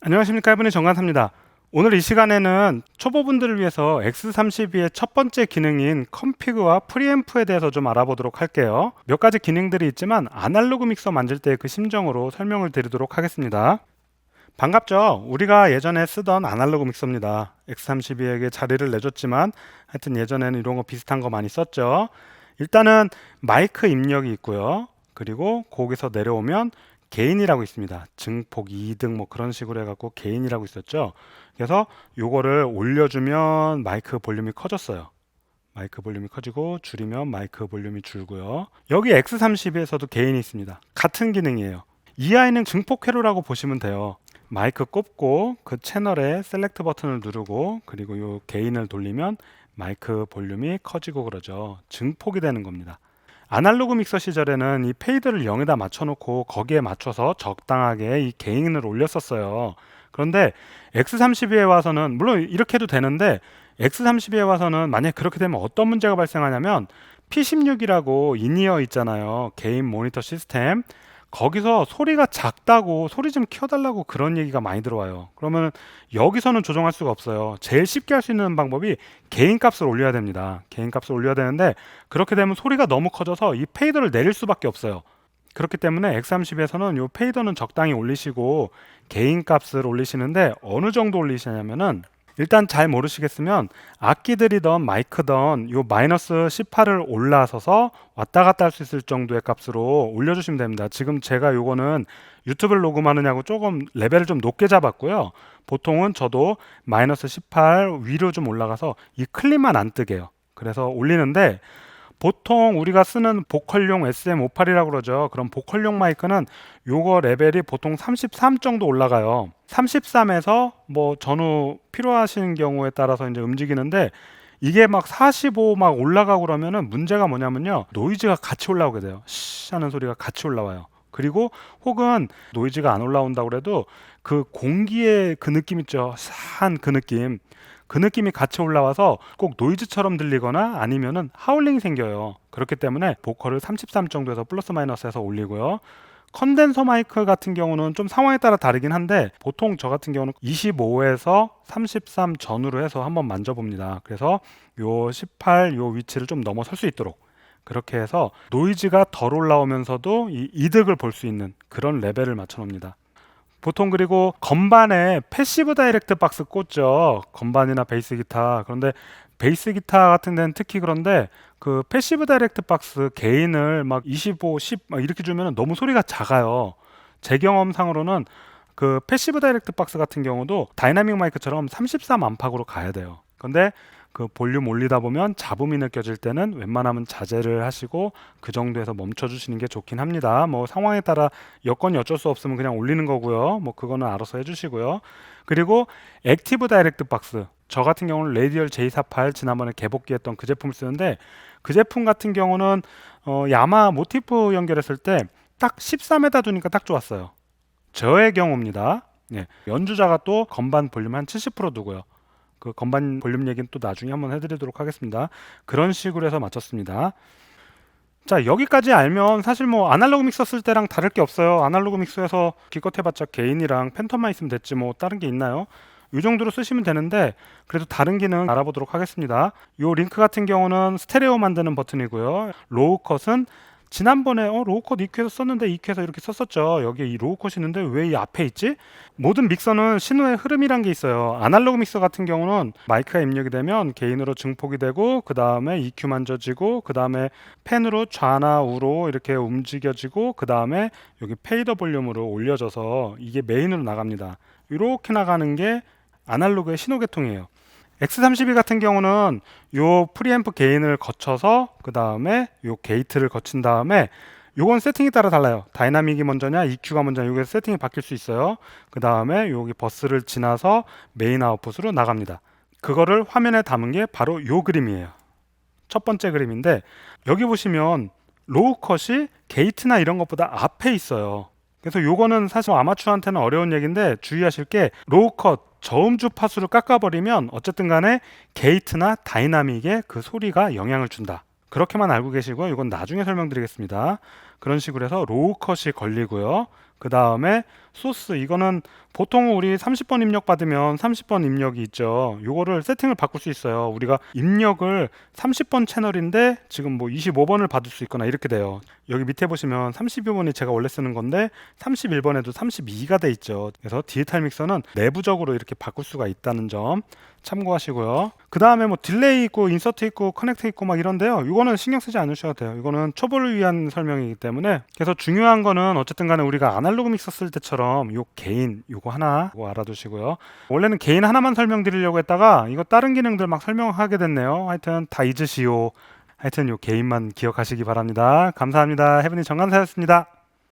안녕하십니까, 이분의 정관사입니다. 오늘 이 시간에는 초보분들을 위해서 X32의 첫 번째 기능인 컴피그와 프리앰프에 대해서 좀 알아보도록 할게요. 몇 가지 기능들이 있지만 아날로그 믹서 만질 때 그 심정으로 설명을 드리도록 하겠습니다. 반갑죠? 우리가 예전에 쓰던 아날로그 믹서입니다. X32에게 자리를 내줬지만 하여튼 예전에는 이런 거 비슷한 거 많이 썼죠. 일단은 마이크 입력이 있고요. 그리고 거기서 내려오면 게인이라고 있습니다. 증폭 2등 뭐 그런 식으로 해갖고 게인이라고 있었죠. 그래서 요거를 올려주면 마이크 볼륨이 커졌어요. 마이크 볼륨이 커지고 줄이면 마이크 볼륨이 줄고요. 여기 X32에서도 게인이 있습니다. 같은 기능이에요. 이 아이는 증폭 회로라고 보시면 돼요. 마이크 꼽고 그 채널에 셀렉트 버튼을 누르고 그리고 요 게인을 돌리면 마이크 볼륨이 커지고 그러죠. 증폭이 되는 겁니다. 아날로그 믹서 시절에는 이 페이드를 0에다 맞춰놓고 거기에 맞춰서 적당하게 이 게인을 올렸었어요. 그런데 X32에 와서는 물론 이렇게 해도 되는데 X32에 와서는 만약 그렇게 되면 어떤 문제가 발생하냐면 P16이라고 인이어 있잖아요. 게인 모니터 시스템. 거기서 소리가 작다고 소리 좀 키워달라고 그런 얘기가 많이 들어와요. 그러면 여기서는 조정할 수가 없어요. 제일 쉽게 할 수 있는 방법이 개인 값을 올려야 됩니다. 개인 값을 올려야 되는데 그렇게 되면 소리가 너무 커져서 이 페이더를 내릴 수밖에 없어요. 그렇기 때문에 X30에서는 이 페이더는 적당히 올리시고 개인 값을 올리시는데 어느 정도 올리시냐면은 일단 잘 모르시겠으면 악기들이던 마이크던 요 마이너스 18을 올라서서 왔다 갔다 할 수 있을 정도의 값으로 올려주시면 됩니다. 지금 제가 요거는 유튜브를 녹음하느냐고 조금 레벨을 좀 높게 잡았고요. 보통은 저도 마이너스 18 위로 좀 올라가서 이 클립만 안 뜨게요. 그래서 올리는데 보통 우리가 쓰는 보컬용 SM58이라고 그러죠. 그럼 보컬용 마이크는 요거 레벨이 보통 33 정도 올라가요. 33에서 뭐 전후 필요하신 경우에 따라서 이제 움직이는데 이게 막 45 막 올라가고 그러면은 문제가 뭐냐면요. 노이즈가 같이 올라오게 돼요. 시 하는 소리가 같이 올라와요. 그리고 혹은 노이즈가 안 올라온다고 그래도 그 공기의 그 느낌 있죠. 싸한 그 느낌. 그 느낌이 같이 올라와서 꼭 노이즈처럼 들리거나 아니면은 하울링이 생겨요. 그렇기 때문에 보컬을 33 정도에서 플러스 마이너스해서 올리고요. 컨덴서 마이크 같은 경우는 좀 상황에 따라 다르긴 한데 보통 저 같은 경우는 25에서 33 전후로 해서 한번 만져봅니다. 그래서 요 18 요 위치를 좀 넘어설 수 있도록 그렇게 해서 노이즈가 덜 올라오면서도 이 이득을 볼 수 있는 그런 레벨을 맞춰 놓습니다. 보통 그리고 건반에 패시브 다이렉트 박스 꽂죠. 건반이나 베이스 기타. 그런데 베이스 기타 같은 데는 특히 그런데 그 패시브 다이렉트 박스 게인을 막 25, 10 막 이렇게 주면 너무 소리가 작아요. 제 경험상으로는 그 패시브 다이렉트 박스 같은 경우도 다이나믹 마이크처럼 33 안팎으로 가야 돼요. 근데 그 볼륨 올리다 보면 잡음이 느껴질 때는 웬만하면 자제를 하시고 그 정도에서 멈춰 주시는 게 좋긴 합니다. 뭐 상황에 따라 여건이 어쩔 수 없으면 그냥 올리는 거고요. 뭐 그거는 알아서 해 주시고요. 그리고 액티브 다이렉트 박스. 저 같은 경우는 레디얼 J48 지난번에 개복기 했던 그 제품을 쓰는데 그 제품 같은 경우는 야마 모티프 연결했을 때 딱 13에다 두니까 딱 좋았어요. 저의 경우입니다. 예, 연주자가 또 건반 볼륨 한 70% 두고요. 그 건반 볼륨 얘기는 또 나중에 한번 해드리도록 하겠습니다. 그런 식으로 해서 맞췄습니다. 자, 여기까지 알면 사실 뭐 아날로그 믹서 쓸 때랑 다를 게 없어요. 아날로그 믹서에서 기껏 해봤자 게인이랑 팬텀만 있으면 됐지 뭐 다른 게 있나요? 이 정도로 쓰시면 되는데 그래도 다른 기능 알아보도록 하겠습니다. 이 링크 같은 경우는 스테레오 만드는 버튼이고요. 로우 컷은 지난번에 로우 컷 EQ에서 썼는데 EQ에서 이렇게 썼었죠. 여기에 이 로우 컷이 있는데 왜 이 앞에 있지? 모든 믹서는 신호의 흐름이란 게 있어요. 아날로그 믹서 같은 경우는 마이크가 입력이 되면 게인으로 증폭이 되고 그 다음에 EQ 만져지고 그 다음에 펜으로 좌나 우로 이렇게 움직여지고 그 다음에 여기 페이더 볼륨으로 올려져서 이게 메인으로 나갑니다. 이렇게 나가는 게 아날로그의 신호 계통이에요. X32 같은 경우는 요 프리앰프 게인을 거쳐서 그 다음에 요 게이트를 거친 다음에 요건 세팅에 따라 달라요. 다이나믹이 먼저냐 EQ가 먼저냐 요게 세팅이 바뀔 수 있어요. 그 다음에 여기 버스를 지나서 메인 아웃풋으로 나갑니다. 그거를 화면에 담은 게 바로 요 그림이에요. 첫 번째 그림인데 여기 보시면 로우 컷이 게이트나 이런 것보다 앞에 있어요. 그래서 요거는 사실 아마추어한테는 어려운 얘기인데 주의하실 게 로우 컷 저음주 파수를 깎아버리면 어쨌든 간에 게이트나 다이나믹에 그 소리가 영향을 준다. 그렇게만 알고 계시고요. 이건 나중에 설명드리겠습니다. 그런 식으로 해서 로우 컷이 걸리고요. 그 다음에 소스 이거는 보통 우리 30번 입력 받으면 30번 입력이 있죠. 요거를 세팅을 바꿀 수 있어요. 우리가 입력을 30번 채널인데 지금 뭐 25번을 받을 수 있거나 이렇게 돼요. 여기 밑에 보시면 32번이 제가 원래 쓰는 건데 31번에도 32가 돼 있죠. 그래서 디지털 믹서는 내부적으로 이렇게 바꿀 수가 있다는 점 참고하시고요. 그 다음에 뭐 딜레이 있고 인서트 있고 커넥터 있고 막 이런데요. 이거는 신경 쓰지 않으셔도 돼요. 이거는 초보를 위한 설명이기 때문에. 그래서 중요한 거는 어쨌든 간에 우리가 아날로그 믹서 쓸 때처럼 요 개인 요거 하나 요거 알아두시고요. 원래는 개인 하나만 설명드리려고 했다가 이거 다른 기능들 막 설명하게 됐네요. 하여튼 다 잊으시오. 하여튼 요 개인만 기억하시기 바랍니다. 감사합니다. 해븐이 정관사였습니다.